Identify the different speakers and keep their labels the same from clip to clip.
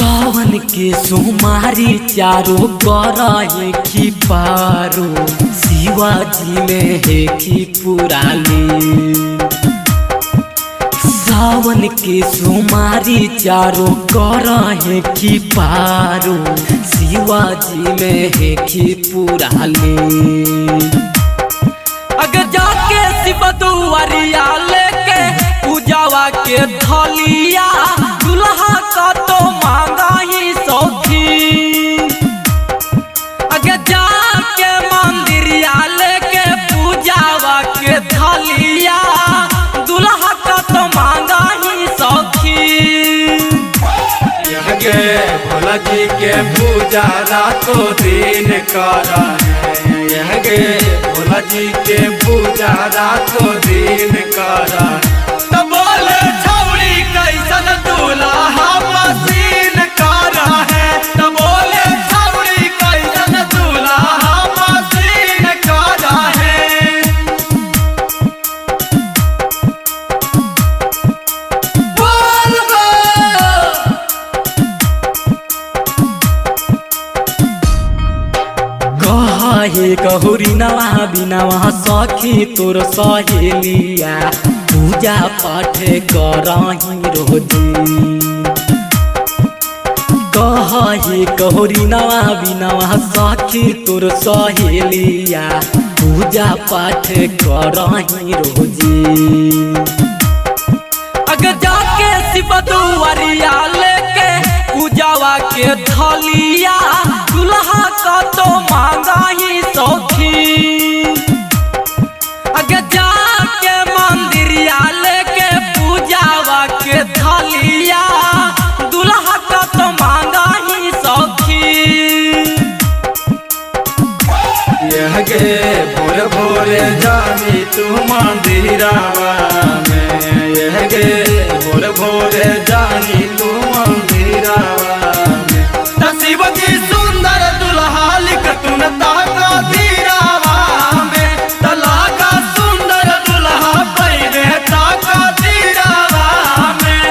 Speaker 1: सावन के सोमारी चारों कराए की पारो शिवाजी में है की पुराली। सावन के सोमारी चारों कराए की पारो शिवाजी में है की पुराली। अगर जाके शिव दुआरिया लेके पूजावा के थलिया दुल्हा का तो मांगा ही सौखी। अगर जाके मंदिरिया लेके पूजावा के थलिया दुल्हा का तो मांगा ही सौखी।
Speaker 2: भोला जी के पूजा रातों दिन करा है। यह गे भोला जी के पूजा रातों दिन करा। तो बोले छौड़ी कैसन दूल्हा मसीन करा है। तो बोले छौड़ी कैसन दूल्हा मसीन करा है। बोल
Speaker 1: कहे कहुरी नवा बिनवा सखी तोर सहेलिया पूजा पाठ करही रोजी। कहे कहुरी नवा बिनवा सखी तोर सहेलिया पूजा पाठ करही रोजी। अगर जाके शिव दुआरिया लेके पूजावा के थलिया दुल्हा का तो मांगा ही सौखी। अगर जाके मंदिरिया लेके पूजावा के थलिया दुल्हा का तो मांगा ही सौखी।
Speaker 2: यह गे भोर भोर जानी तू मंदिरावा में। यह गे भोर भोर जानी तू मंदिरावा में। शिव जी सुंदर दुल्हा लिख तू न ताका धीरावा में। तलाका सुंदर दुल्हा पहले ताका धीरावा में।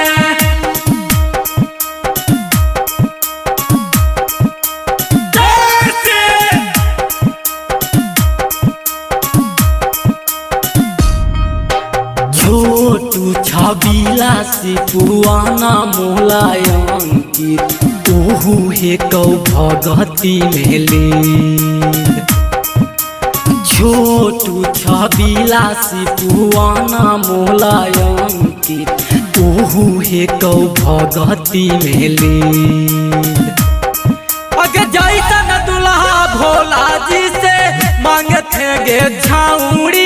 Speaker 1: छोटू छबीला से पुआना मोलायंकित ओहू हे कौ भगती में लीन। छोटू छबीला से पुआना मोलायंकित ओहू हे कौ भगती में लीन। अगर जैसन दुल्हा भोला जी से मांगते गे छाउड़ी